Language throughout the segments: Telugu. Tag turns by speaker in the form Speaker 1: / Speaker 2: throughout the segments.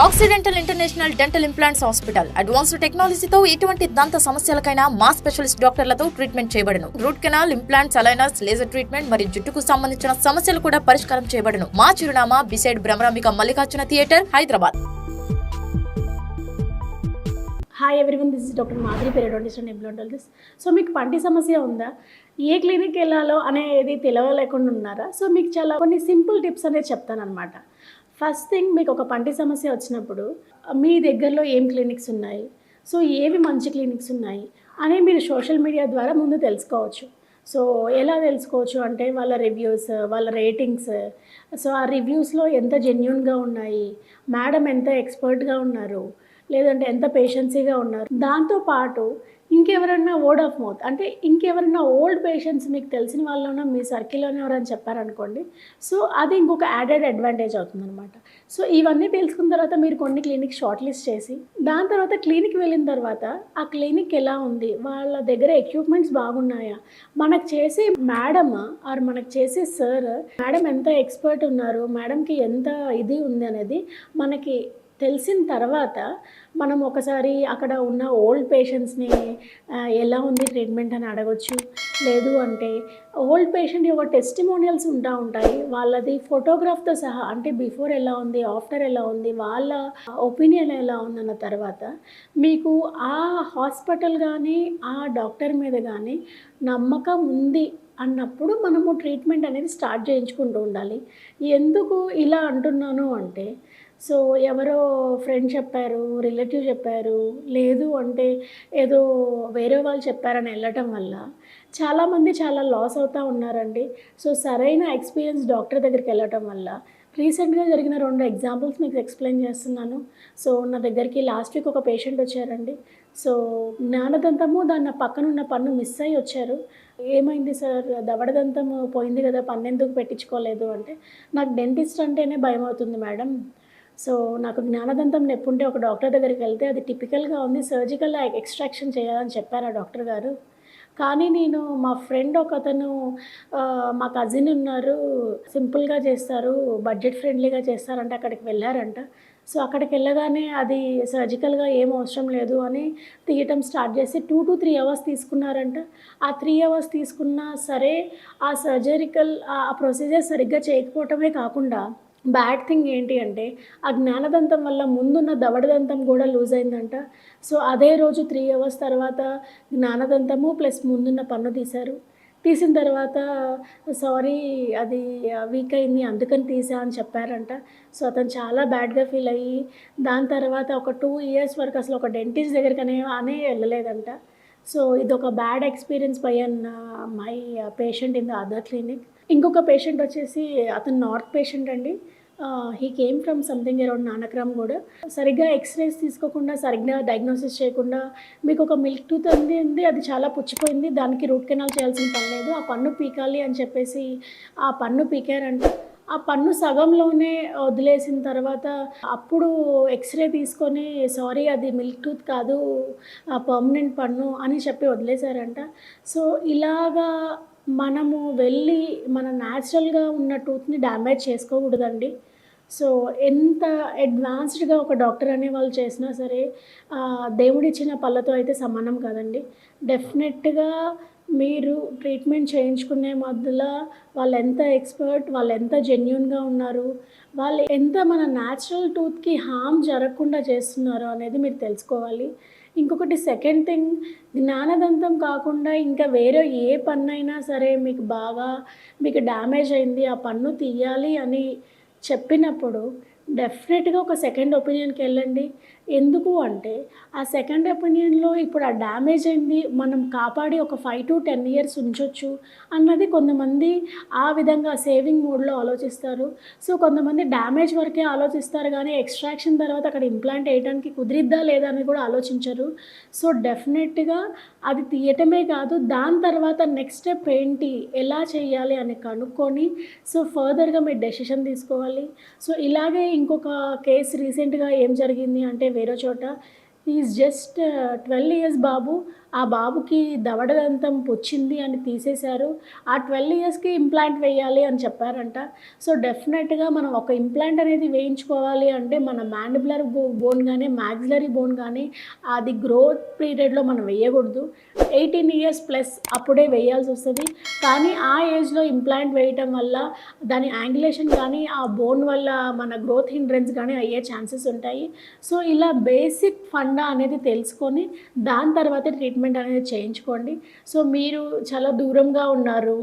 Speaker 1: Accidental international dental implants hospital advanced టెక్నాలజీతో ఎటువంటి దంత సమస్యలకైనా మా స్పెషలిస్ట్ డాక్టర్లతో ట్రీట్మెంట్ చేయబడును. Root canal, implants, aligners, laser treatment మరియు జుట్టుకు సంబంధించిన సమస్యలు కూడా పరిష్కారం చేయబడును. మా చిరునామా beside Bhramarambika Mallikarjuna theatre, Hyderabad.
Speaker 2: Hi everyone, this is doctor Madhuri, periodontist and implantologist. So మీకు పంటి సమస్య ఉందా? ఏ క్లినిక్ వెళ్ళాలో అనేది తెలియలేకుండా ఉన్నారా? సో మీకు చాలా కొన్ని సింపుల్ టిప్స్ అనేది చెప్తానమాట. ఫస్ట్ థింగ్, మీకు ఒక పంటి సమస్య వచ్చినప్పుడు మీ దగ్గరలో ఏం క్లినిక్స్ ఉన్నాయి, సో ఏవి మంచి క్లినిక్స్ ఉన్నాయి అని మీరు సోషల్ మీడియా ద్వారా ముందు తెలుసుకోవచ్చు. సో ఎలా తెలుసుకోవచ్చు అంటే వాళ్ళ రివ్యూస్, వాళ్ళ రేటింగ్స్, సో ఆ రివ్యూస్లో ఎంత జెన్యూన్గా ఉన్నాయి, మేడం ఎంత ఎక్స్పర్ట్గా ఉన్నారు, లేదంటే ఎంత పేషెన్సీగా ఉన్నారు. దాంతోపాటు ఇంకెవరన్నా వర్డ్ ఆఫ్ మౌత్, అంటే ఇంకెవరన్నా ఓల్డ్ పేషెంట్స్ మీకు తెలిసిన వాళ్ళలో మీ సర్కిల్లోనే ఎవరైనా చెప్పారనుకోండి, సో అది ఇంకొక యాడెడ్ అడ్వాంటేజ్ అవుతుందన్నమాట. సో ఇవన్నీ తెలుసుకున్న తర్వాత మీరు కొన్ని క్లినిక్ షార్ట్ లిస్ట్ చేసి, దాని తర్వాత క్లినిక్ వెళ్ళిన తర్వాత ఆ క్లినిక్ ఎలా ఉంది, వాళ్ళ దగ్గర ఎక్విప్మెంట్స్ బాగున్నాయా, మనకు చేసే మేడం ఆర్ మనకు చేసే సార్, మేడం ఎంత ఎక్స్పర్ట్ ఉన్నారు, మేడంకి ఎంత ఇది ఉంది అనేది మనకి తెలిసిన తర్వాత మనం ఒకసారి అక్కడ ఉన్న ఓల్డ్ పేషెంట్స్ని ఎలా ఉంది ట్రీట్మెంట్ అని అడగొచ్చు. లేదు అంటే ఓల్డ్ పేషెంట్ యొక్క టెస్టిమోనియల్స్ ఉంటాయి, వాళ్ళది ఫోటోగ్రాఫ్తో సహా, అంటే బిఫోర్ ఎలా ఉంది, ఆఫ్టర్ ఎలా ఉంది, వాళ్ళ ఒపీనియన్ ఎలా ఉందన్న తర్వాత మీకు ఆ హాస్పిటల్ కానీ ఆ డాక్టర్ మీద కానీ నమ్మకం ఉంది అన్నప్పుడు మనము ట్రీట్మెంట్ అనేది స్టార్ట్ చేయించుకుంటూ ఉండాలి. ఎందుకు ఇలా అంటున్నాను అంటే, సో ఎవరో ఫ్రెండ్ చెప్పారు, రిలేటివ్ చెప్పారు, లేదు అంటే ఏదో వేరే వాళ్ళు చెప్పారని వెళ్ళటం వల్ల చాలామంది చాలా లాస్ అవుతూ ఉన్నారండి. సో సరైన ఎక్స్పీరియన్స్ డాక్టర్ దగ్గరికి వెళ్ళటం వల్ల రీసెంట్గా జరిగిన 2 ఎగ్జాంపుల్స్ మీకు ఎక్స్ప్లెయిన్ చేస్తున్నాను. సో నా దగ్గరికి లాస్ట్ వీక్ ఒక పేషెంట్ వచ్చారండి. సో జ్ఞానదంతము దాని పక్కనున్న పన్ను మిస్ అయ్యి వచ్చారు. ఏమైంది సార్, దవడదంతం పోయింది కదా, పన్ను ఎందుకు పెట్టించుకోలేదు అంటే, నాకు డెంటిస్ట్ అంటేనే భయం అవుతుంది మేడం. సో నాకు జ్ఞానదంతం నొప్పి ఉంటే ఒక డాక్టర్ దగ్గరికి వెళ్తే అది టిపికల్గా ఉంది, సర్జికల్ ఎక్స్ట్రాక్షన్ చేయాలని చెప్పారు ఆ డాక్టర్ గారు. కానీ నేను మా ఫ్రెండ్ ఒకతను, మా కజిన్ ఉన్నారు, సింపుల్గా చేస్తారు, బడ్జెట్ ఫ్రెండ్లీగా చేస్తారంటే అక్కడికి వెళ్ళారంట. సో అక్కడికి వెళ్ళగానే అది సర్జికల్గా ఏం అవసరం లేదు అని తీయటం స్టార్ట్ చేసి 2 to 3 అవర్స్ తీసుకున్నారంట. ఆ 3 అవర్స్ తీసుకున్నా సరే ఆ సర్జరికల్ ఆ ప్రొసీజర్ సరిగ్గా చేయకపోవటమే కాకుండా బ్యాడ్ థింగ్ ఏంటి అంటే ఆ జ్ఞానదంతం వల్ల ముందున్న దవడదంతం కూడా లూజ్ అయిందంట. సో అదే రోజు 3 అవర్స్ తర్వాత జ్ఞానదంతము ప్లస్ ముందున్న పన్ను తీసిన తర్వాత సారీ అది వీక్ అయింది అందుకని తీసా అని చెప్పారంట. సో అతను చాలా బ్యాడ్గా ఫీల్ అయ్యి దాని తర్వాత ఒక 2 years వరకు అసలు ఒక డెంటిస్ట్ దగ్గరికి అనే వెళ్ళలేదంట. సో ఇదొక bad experience by my patient in the other clinic. ఇంకొక పేషెంట్ వచ్చేసి అతను నార్త్ పేషెంట్ అండి. He came from something around Nanakram కూడా. సరిగ్గా ఎక్స్రేస్ తీసుకోకుండా, సరిగ్గా డయాగ్నోసిస్ చేయకుండా మీకు ఒక మిల్క్ టూత్ ఉంది, అది చాలా పుచ్చిపోయింది, దానికి రూట్ కెనాల్ చేయాల్సిన పని లేదు, ఆ పన్ను పీకాలి అని చెప్పేసి ఆ పన్ను పీకారంట. ఆ పన్ను సగంలోనే వదిలేసిన తర్వాత అప్పుడు ఎక్స్రే తీసుకొని సారీ అది మిల్క్ టూత్ కాదు, పర్మనెంట్ పన్ను అని చెప్పి వదిలేశారంట. సో ఇలాగా మనము వెళ్ళి మన న్యాచురల్గా ఉన్న టూత్ని డ్యామేజ్ చేసుకోకూడదండి. సో ఎంత అడ్వాన్స్డ్గా ఒక డాక్టర్ అనే వాళ్ళు చేసినా సరే దేవుడిచ్చిన పళ్ళతో అయితే సమానం కాదండి. డెఫినెట్గా మీరు ట్రీట్మెంట్ చేయించుకునే మధ్యలో వాళ్ళు ఎంత ఎక్స్పర్ట్, వాళ్ళు ఎంత జెన్యూన్గా ఉన్నారు, వాళ్ళు ఎంత మన న్యాచురల్ టూత్కి హార్మ్ జరగకుండా చేస్తున్నారు అనేది మీరు తెలుసుకోవాలి. ఇంకొకటి సెకండ్ థింగ్, జ్ఞానదంతం కాకుండా ఇంకా వేరే ఏ పన్ను అయినా సరే మీకు డ్యామేజ్ అయింది, ఆ పన్ను తీయాలి అని చెప్పినప్పుడు డెఫినెట్గా ఒక సెకండ్ ఒపీనియన్కి వెళ్ళండి. ఎందుకు అంటే ఆ సెకండ్ ఒపీనియన్లో ఇప్పుడు ఆ డ్యామేజ్ అయింది మనం కాపాడి ఒక 5 to 10 years ఉంచొచ్చు అన్నది కొంతమంది ఆ విధంగా సేవింగ్ మోడ్లో ఆలోచిస్తారు. సో కొంతమంది డ్యామేజ్ వరకే ఆలోచిస్తారు కానీ ఎక్స్ట్రాక్షన్ తర్వాత అక్కడ ఇంప్లాంట్ వేయడానికి కుదిరిద్దా లేదా అని కూడా ఆలోచించరు. సో డెఫినెట్గా అది తీయటమే కాదు, దాని తర్వాత నెక్స్ట్ స్టెప్ ఏంటి, ఎలా చేయాలి అని కనుక్కొని సో ఫర్దర్గా మీరు డెసిషన్ తీసుకోవాలి. సో ఇలాగే ఇంకొక కేసు రీసెంట్గా ఏం జరిగింది అంటే వేరే చోట ఈజ్ జస్ట్ 12 ఇయర్స్ బాబు. ఆ బాబుకి దవడదంతం వచ్చింది అని తీసేశారు. ఆ 12 ఇయర్స్‌కి ఇంప్లాంట్ వేయాలి అని చెప్పారంట. సో, డెఫినెట్‌గా మనం ఒక ఇంప్లాంట్ అనేది వేయించుకోవాలి అంటే మన మాండిబులర్ బోన్ గానీ, మాక్సిలరీ బోన్ గానీ అది గ్రోత్ పీరియడ్‌లో మనం వేయకూడదు. 18 ఇయర్స్ ప్లస్ అప్పుడే వేయాల్సొస్తది. కానీ ఆ ఏజ్‌లో ఇంప్లాంట్ వేయటం వల్ల దాని యాంగులేషన్ కానీ, ఆ బోన్ వల్ల మన గ్రోత్ హిండ్రెన్స్ గానీ అయ్యే ఛాన్సెస్ ఉంటాయి. సో, ఇలా బేసిక్ ఫండా అనేది తెలుసుకొని దాని తర్వాతే ట్రీట్మెంట్ అనేది చేయించుకోండి. సో, మీరు చాలా దూరంగా ఉన్నారు.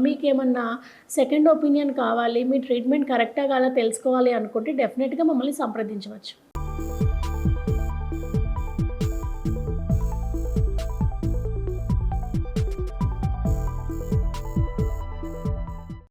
Speaker 2: మీకేమన్నా సెకండ్ ఒపీనియన్ కావాలి, మీ ట్రీట్మెంట్ కరెక్టా కాదా తెలుసుకోవాలి అనుకుంటే డెఫినెట్‌గా మమ్మల్ని సంప్రదించవచ్చు.